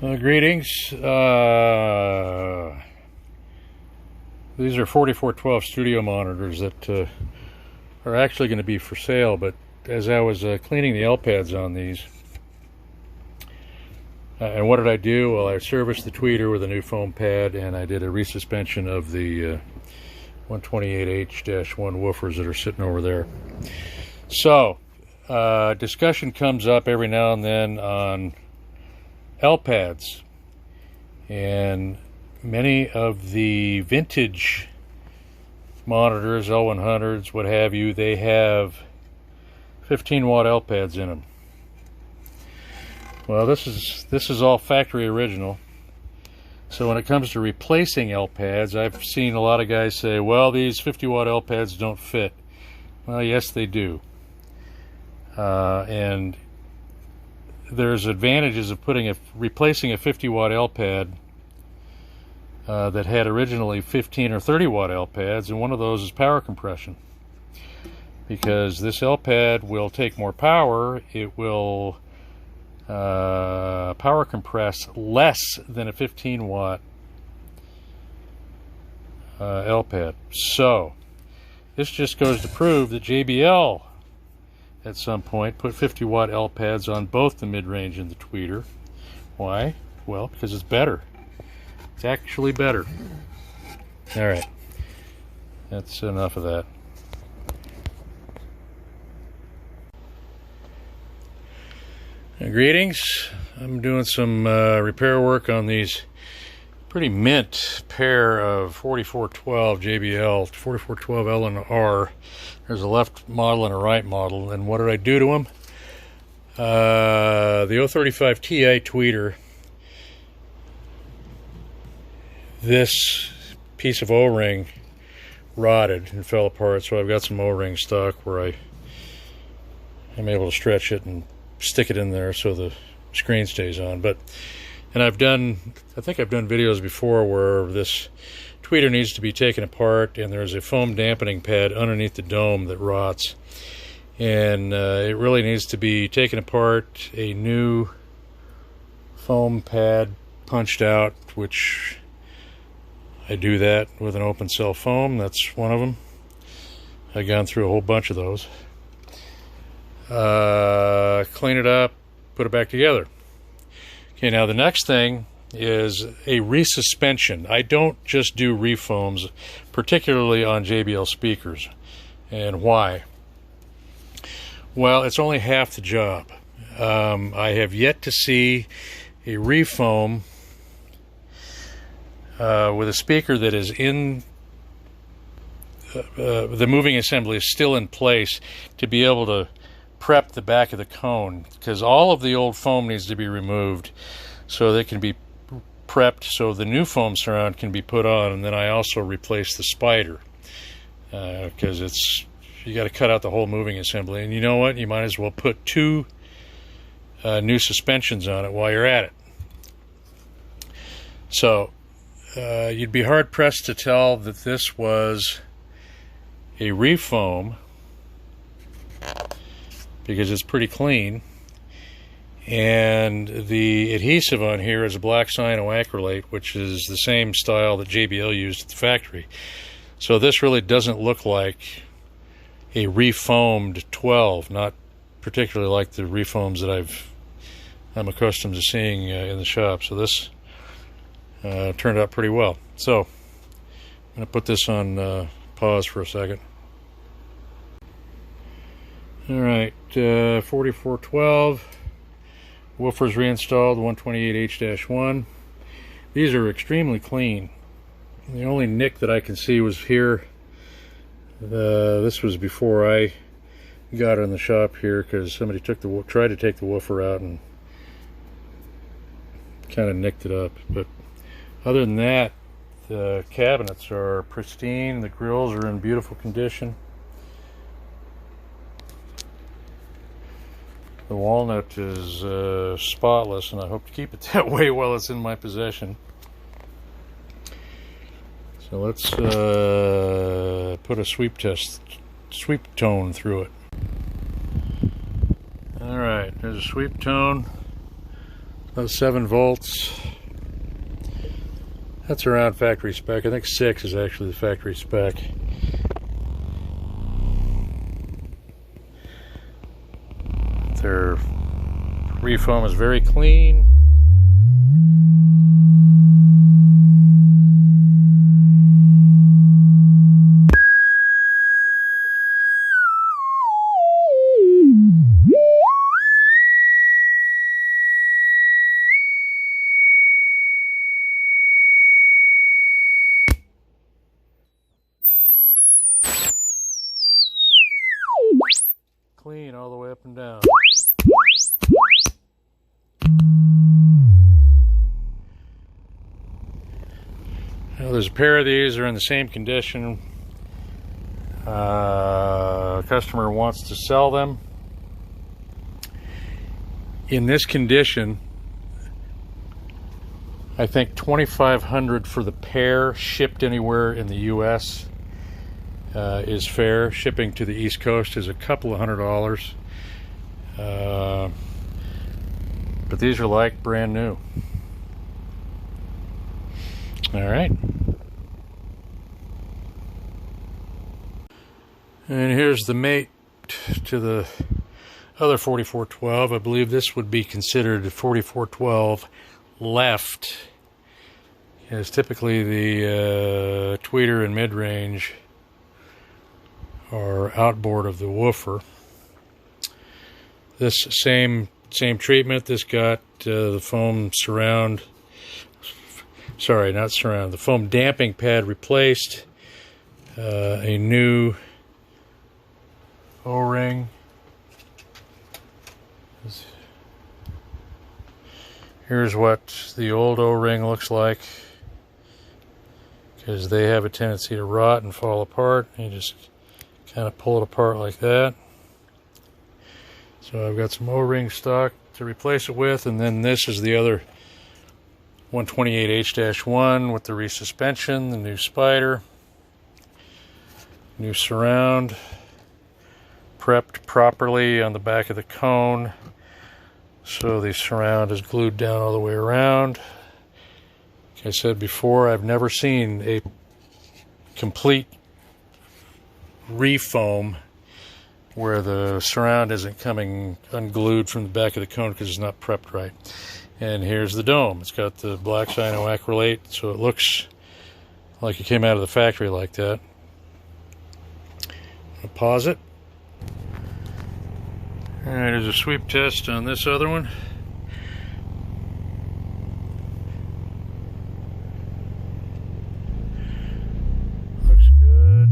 Greetings. These are 4412 studio monitors that are actually going to be for sale, but as I was cleaning the L pads on these, and what did I do? Well, I serviced the tweeter with a new foam pad, and I did a resuspension of the 128H-1 woofers that are sitting over there. So, discussion comes up every now and then on L pads, and many of the vintage monitors, L100s, what have you, they have 15-watt L pads in them. Well, this is all factory original. So when it comes to replacing L pads, I've seen a lot of guys say, well, these 50-watt L pads don't fit. Well, yes, they do. And there's advantages of replacing a 50-watt L pad that had originally 15 or 30-watt L pads, and one of those is power compression. Because this L pad will take more power, it will power compress less than a 15-watt L pad. So this just goes to prove that JBL at some point put 50-watt L pads on both the mid-range and the tweeter. Why? Well, because it's better. It's actually better. All right, that's enough of that. Greetings. I'm doing some repair work on these pretty mint pair of 4412 JBL 4412L&R. There's a left model and a right model, and what did I do to them? The 035 Ti tweeter, this piece of O-ring rotted and fell apart, so I've got some O-ring stock where I'm able to stretch it and stick it in there so the screen stays on. And I think I've done videos before where this tweeter needs to be taken apart, and there's a foam dampening pad underneath the dome that rots, and it really needs to be taken apart, a new foam pad punched out, which I do that with an open cell foam. That's one of them. I've gone through a whole bunch of those. Clean it up, put it back together. Okay, now the next thing is a resuspension. I don't just do refoams, particularly on JBL speakers. And why? Well, it's only half the job. I have yet to see a refoam with a speaker that is in the moving assembly is still in place to be able to prep the back of the cone, because all of the old foam needs to be removed so they can be prepped so the new foam surround can be put on. And then I also replace the spider because you got to cut out the whole moving assembly, and you know what, you might as well put two new suspensions on it while you're at it. So you'd be hard pressed to tell that this was a refoam because it's pretty clean, and the adhesive on here is a black cyanoacrylate, which is the same style that JBL used at the factory. So this really doesn't look like a refoamed 12, not particularly like the refoams that I'm accustomed to seeing in the shop. So this turned out pretty well. So I'm going to put this on pause for a second. Alright, 4412 woofers reinstalled, 128H-1. These are extremely clean. The only nick that I can see was here. This was before I got it in the shop here, because somebody tried to take the woofer out and kind of nicked it up. But other than that, the cabinets are pristine. The grills are in beautiful condition. The walnut is spotless, and I hope to keep it that way while it's in my possession. So let's put a sweep tone through it. Alright, there's a sweep tone. Those 7 volts. That's around factory spec. I think 6 is actually the factory spec. Their refoam is very clean. Clean all the way up and down. Now there's a pair of these, they're in the same condition. A customer wants to sell them. In this condition, I think $2,500 for the pair, shipped anywhere in the US. Is fair. Shipping to the East Coast is a couple of $100. But these are like brand new. All right. And here's the mate to the other 4412. I believe this would be considered 4412 left. As typically the tweeter and mid-range are outboard of the woofer. This same treatment. This got the foam surround. Sorry, not surround. The foam damping pad replaced. A new O-ring. Here's what the old O-ring looks like, because they have a tendency to rot and fall apart. You just kind of pull it apart like that. So I've got some O-ring stock to replace it with, and then this is the other 128H-1 with the resuspension, the new spider, new surround, prepped properly on the back of the cone, so the surround is glued down all the way around. Like I said before, I've never seen a complete refoam where the surround isn't coming unglued from the back of the cone because it's not prepped right. And here's the dome. It's got the black cyanoacrylate, so it looks like it came out of the factory like that. I'll pause it. Alright, there's a sweep test on this other one. Looks good.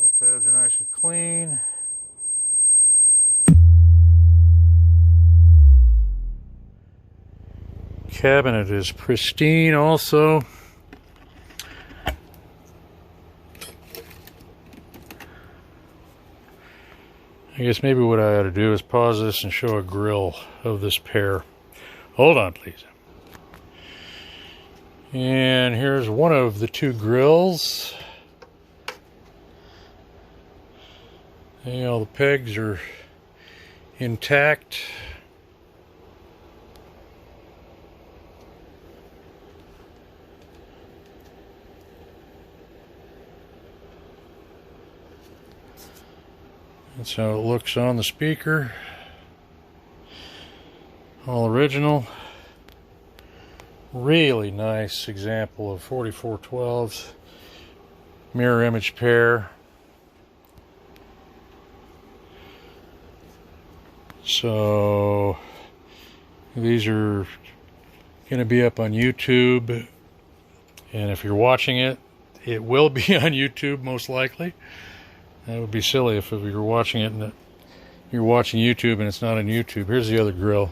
All pads are nice and clean. Cabinet is pristine also. I guess maybe what I ought to do is pause this and show a grill of this pair. Hold on, please. And here's one of the two grills. And all the pegs are intact. That's how it looks on the speaker. All original. Really nice example of 4412's mirror image pair. So these are going to be up on YouTube, and if you're watching it, it will be on YouTube most likely. That would be silly if you're watching it and you're watching YouTube and it's not on YouTube. Here's the other grill.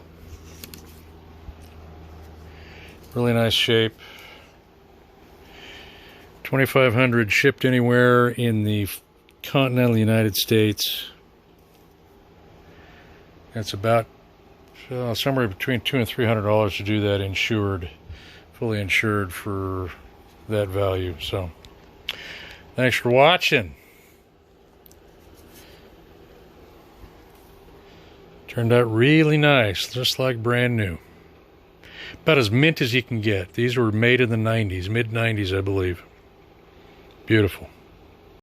Really nice shape. 2,500 shipped anywhere in the continental United States. It's about somewhere between $200 and $300 to do that insured, fully insured for that value. So, thanks for watching. Turned out really nice, just like brand new. About as mint as you can get. These were made in the 90s, mid-90s, I believe. Beautiful.